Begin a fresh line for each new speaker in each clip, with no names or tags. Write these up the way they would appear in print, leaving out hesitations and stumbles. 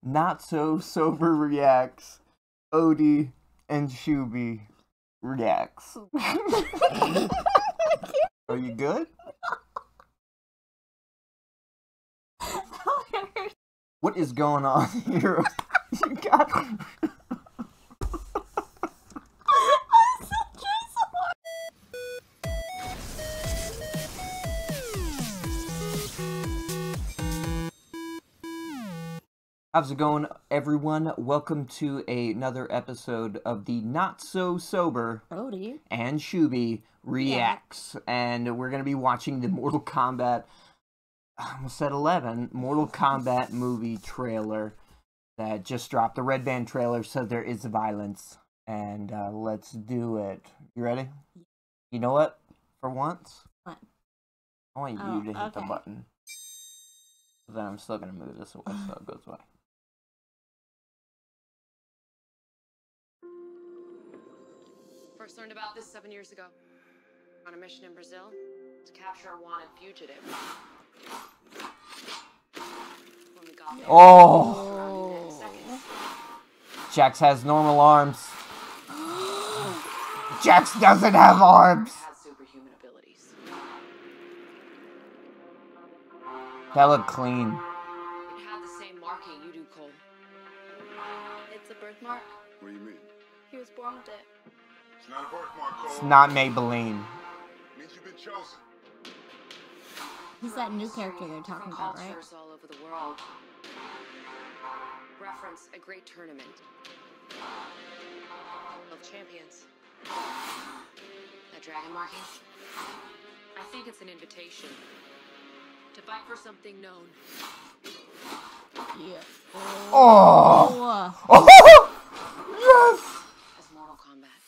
Not So Sober reacts. Odie and Shuby reacts. Are you good? What is going on here? You got... How's it going, everyone? Welcome to another episode of the Not So Sober
Odie
and Shuby reacts, and we're gonna be watching the Mortal Kombat. I almost said 11 Mortal Kombat movie trailer that just dropped. The Redband trailer, so there is violence, and let's do it. You ready? You know what? For once,
what?
I want you to hit the button. Then I'm still gonna move this away so it goes away.
First learned about this 7 years ago. On a mission in Brazil to capture a wanted fugitive. When we got there,
oh! Jax has normal arms. Jax doesn't have arms.
Has superhuman abilities.
That looked clean.
It had the same marking you do, Cole.
It's a birthmark.
What do you mean?
He was born with it.
It's not a birthmark, Cole.
It's not Maybelline.
It means you've been chosen.
He's that new character they're talking about, right?
Cultures all over the world reference a great tournament of champions. That dragon marking? I think it's an invitation to fight for something known.
Yeah.
Oh! Oh! Yes!
As Mortal Kombat.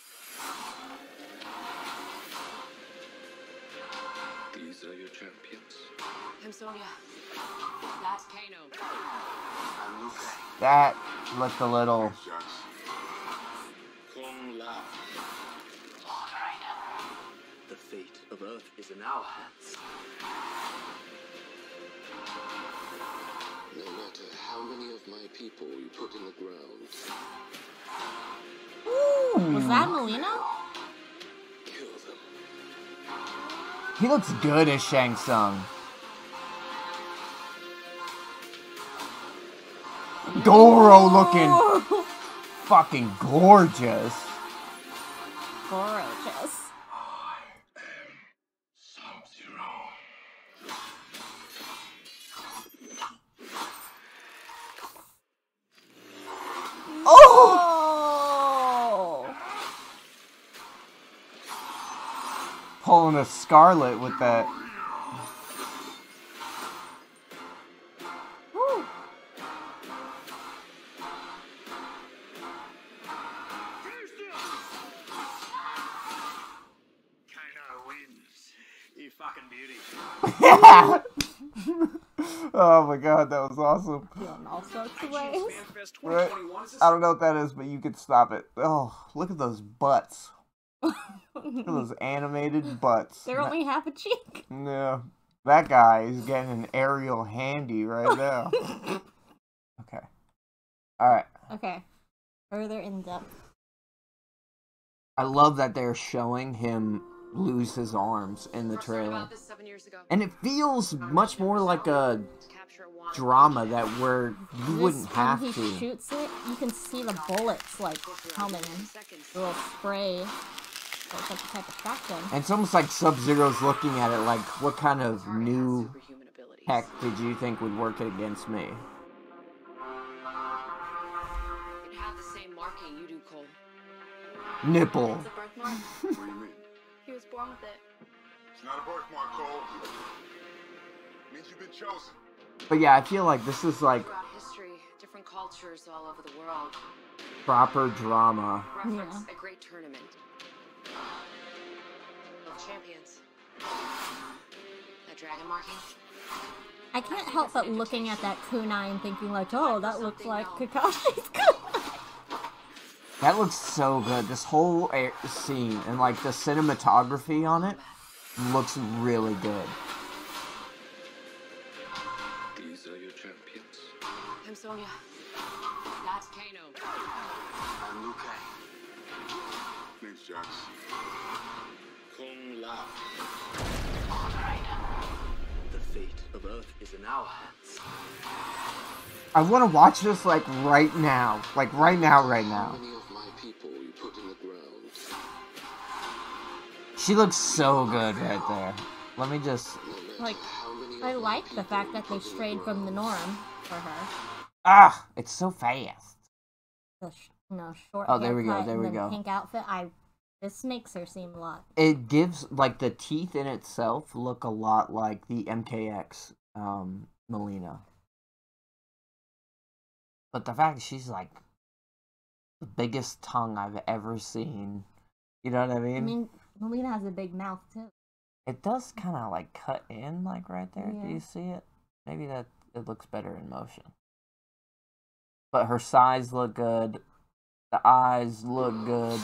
These are your champions.
I'm Sonya. That's Kano.
I'm Luke.
That looked a little...
Kung Lao.
All right. The fate of Earth is in our hands.
No matter how many of my people you put in the ground,
Was that Melina?
kill them.
He looks good as Shang Tsung. Goro looking fucking gorgeous.
Gorgeous.
Sub-Zero.
Oh! Pulling a Scarlet with that.
Woo.
Kano wins. You fucking beauty.
Oh my god, that was awesome.
Feeling all sorts of ways.
Right? I don't know what that is, but you can stop it. Oh, look at those butts. Look at those animated butts.
They're only half a cheek.
No. That guy is getting an aerial handy right now. Okay. Alright.
Okay. Further in depth.
I love that they're showing him lose his arms in the
First learned
trailer.
about this 7 years ago.
And it feels much more like a
To capture a wanted
drama that where you
This,
wouldn't have
when he
to.
shoots it, you can see the bullets like coming in.
seconds.
The little spray. That's like a type of shotgun.
And it's almost like Sub-Zero's looking at it like, what kind of new
Superhuman abilities.
tech did you think would work against me?
It had the same marking you do, Cole.
Nipple.
It's a birthmark.
What do you mean?
He was born with it.
It's not a birthmark, Cole. It means you've been chosen.
But yeah, I feel like this is like
Throughout history, different cultures all over the world
proper drama.
reference a great tournament of champions. That dragon marking?
I can't help but looking at that kunai and thinking like, oh, that looks like Kakashi's kunai.
That looks so good. This whole scene and like the cinematography on it looks really good.
These are your champions.
I'm Sonya. That's Kano.
I'm Liu Kang.
Name's Jax.
Kung Lao. All right. The fate of Earth is in our hands.
I want to watch this like right now. Like right now.
How many of my people you put in the ground?
She looks so good right there. Let me just...
No matter
Like,
how many
I
of my
like the fact that they
people you put in the
strayed from the
ground.
norm for her.
Ah! It's so fast.
The short
Oh, there we go,
haircut
there
and
we
then
go.
pink outfit. This makes her seem a lot.
It gives, like, the teeth in itself look a lot like the MKX Melina. But the fact she's, like, the biggest tongue I've ever seen. You know what I mean?
I mean, Melina has a big mouth too.
It does kind of, like, cut in, like, right there. Do
Yeah.
you see it? Maybe that it looks better in motion. But her sides look good. The eyes look good.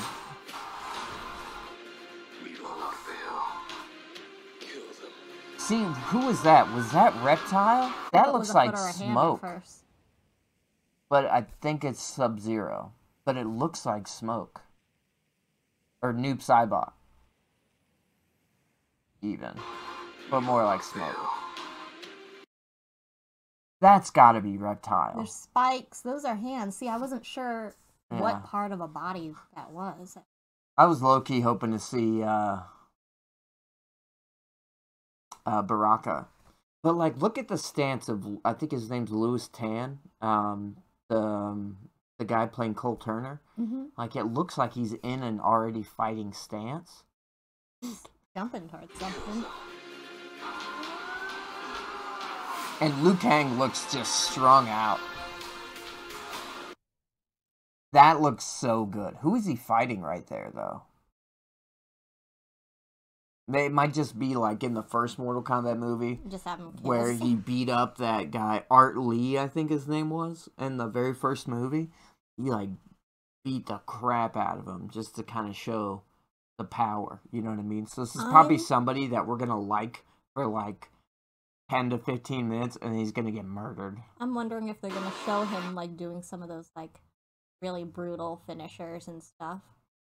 We will not fail.
Kill them.
See, who was that? Was that Reptile?
I
That
thought it
looks
was a
like
foot or a hand at
Smoke.
first.
But I think it's Sub-Zero. But it looks like Smoke. Or Noob Saibot. Even. But more like Smoke. That's gotta be Reptile.
There's spikes. Those are hands. See, I wasn't sure
Yeah.
what part of a body that was.
I was low-key hoping to see Baraka. But, like, look at the stance of, I think his name's Louis Tan. The guy playing Cole Turner.
Mm-hmm.
Like, it looks like he's in an already fighting stance.
Jumping towards something.
And Liu Kang looks just strung out. That looks so good. Who is he fighting right there, though? It might just be like in the first Mortal Kombat movie,
Just have him kill
where
us.
he beat up that guy, Art Lee, I think his name was, in the very first movie. He, like, beat the crap out of him just to kind of show the power, you know what I mean? So this is probably somebody that we're gonna like for, like, 10 to 15 minutes, and he's gonna get murdered.
I'm wondering if they're gonna show him like doing some of those like really brutal finishers and stuff.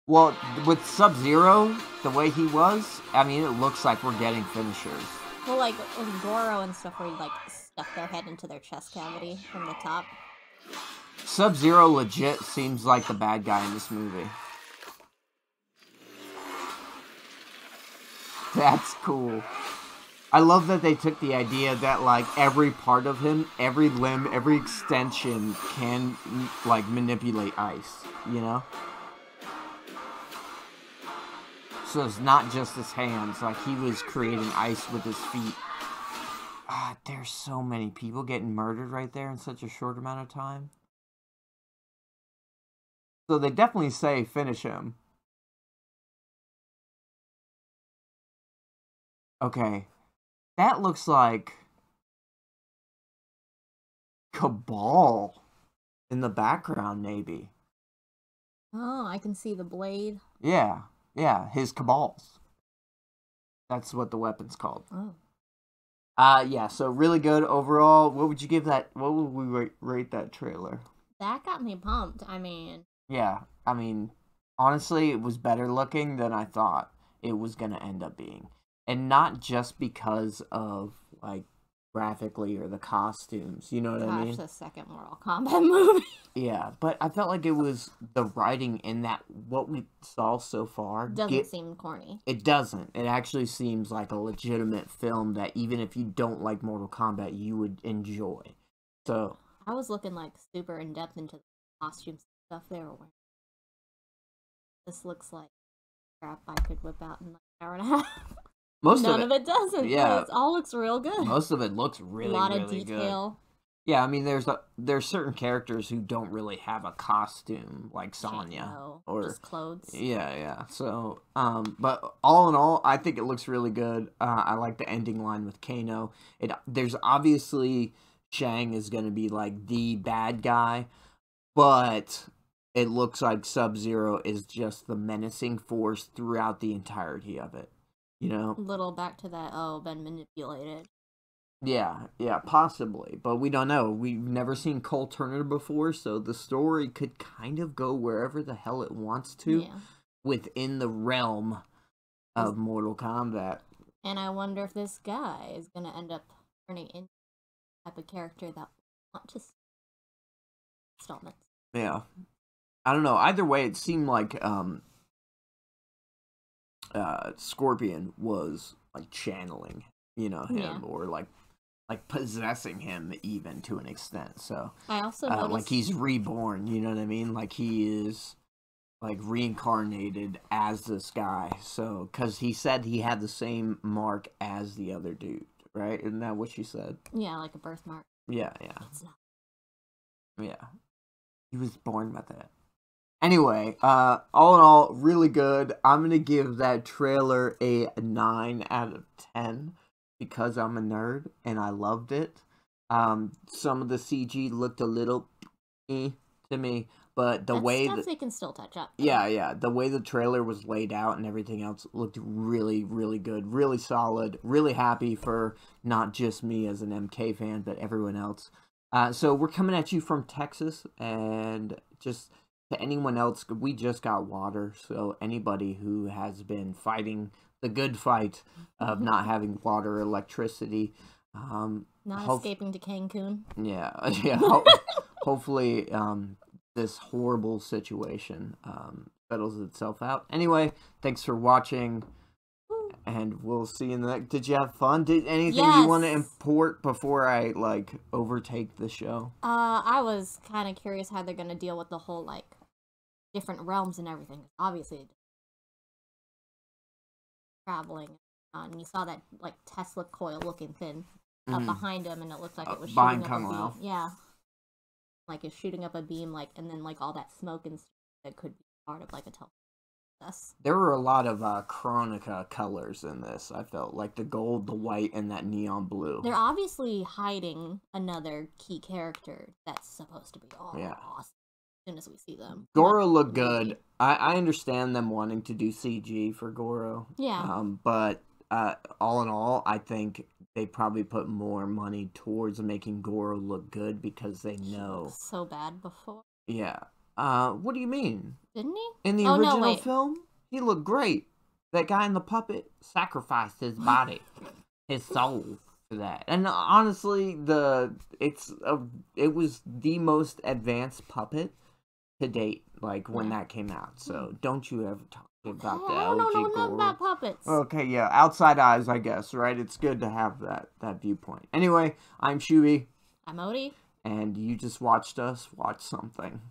Well, with Sub-Zero, the way he was, I mean, it looks like we're getting finishers.
Well, like with Goro and stuff, where he like stuck their head into their chest cavity from the top.
Sub-Zero legit seems like the bad guy in this movie. That's cool. I love that they took the idea that, like, every part of him, every limb, every extension can, like, manipulate ice, you know? So it's not just his hands, like, he was creating ice with his feet. Ah, there's so many people getting murdered right there in such a short amount of time. So they definitely say finish him. Okay. That looks like Cabal in the background, maybe.
Oh, I can see the blade.
Yeah, his Cabals. That's what the weapon's called.
Oh.
Yeah, so really good overall. What would you give that? What would we rate that trailer?
That got me pumped. I mean,
Yeah, I mean, honestly, it was better looking than I thought it was going to end up being. And not just because of, like, graphically or the costumes, you know what I mean?
the second Mortal Kombat movie.
Yeah, but I felt like it was the writing in that, what we saw so far.
Doesn't seem corny.
It doesn't. It actually seems like a legitimate film that even if you don't like Mortal Kombat, you would enjoy. So,
I was looking like super in depth into the costumes and stuff they were wearing. This looks like crap I could whip out in like an hour and a half. None of it doesn't.
Yeah.
It all looks real good.
Most of it looks really,
a lot
really
of detail.
good. Yeah, I mean, there's certain characters who don't really have a costume, like Sonya,
No,
or
just clothes.
yeah. So, but all in all, I think it looks really good. I like the ending line with Kano. There's obviously Shang is going to be like the bad guy, but it looks like Sub-Zero is just the menacing force throughout the entirety of it. You know?
Little back to that, been manipulated.
Yeah, possibly, but we don't know. We've never seen Cole Turner before, so the story could kind of go wherever the hell it wants to within the realm of Mortal Kombat.
And I wonder if this guy is going to end up turning into the type of character that we want to see installments.
Yeah. I don't know. Either way, it seemed like Scorpion was like channeling, him, or like possessing him even to an extent. So
I also noticed,
like he's reborn. You know what I mean? Like he is like reincarnated as this guy. So because he said he had the same mark as the other dude, right? Isn't that what she said?
Yeah, like a birthmark.
Yeah.
It's not.
Yeah, he was born with it. Anyway, all in all, really good. I'm going to give that trailer a 9 out of 10 because I'm a nerd and I loved it. Some of the CG looked a little to me, but the way
that they can still touch up.
Yeah, the way the trailer was laid out and everything else looked really, really good, really solid. Really happy for not just me as an MK fan, but everyone else. So we're coming at you from Texas, and just to anyone else, we just got water, so anybody who has been fighting the good fight of not having water, electricity,
not escaping to Cancun.
Yeah. Hopefully, this horrible situation settles itself out. Anyway, thanks for watching, and we'll see you in the next. Did you have fun? Did anything you want to import before I overtake the show?
I was kind of curious how they're gonna deal with the whole different realms and everything. Obviously, traveling, and you saw that Tesla coil looking thing up behind him, and it looked like it was shooting up a beam. Yeah, like it's shooting up a beam, and then all that smoke and stuff that could be part of a teleport.
There were a lot of Chronica colors in this. I felt like the gold, the white, and that neon blue.
They're obviously hiding another key character that's supposed to be awesome as soon as we see them.
Goro looked good. I understand them wanting to do CG for Goro.
Yeah.
But all in all, I think they probably put more money towards making Goro look good because they know.
He looked so bad before.
Yeah. What do you mean?
Didn't he?
In the original film, he looked great. That guy in the puppet sacrificed his body, his soul for that. And honestly, it was the most advanced puppet to date, when that came out. So don't you ever talk about the LG
No,
Goro.
not about puppets.
Okay, yeah, outside eyes, I guess, right? It's good to have that viewpoint. Anyway, I'm Shuey.
I'm Odie.
And you just watched us watch something.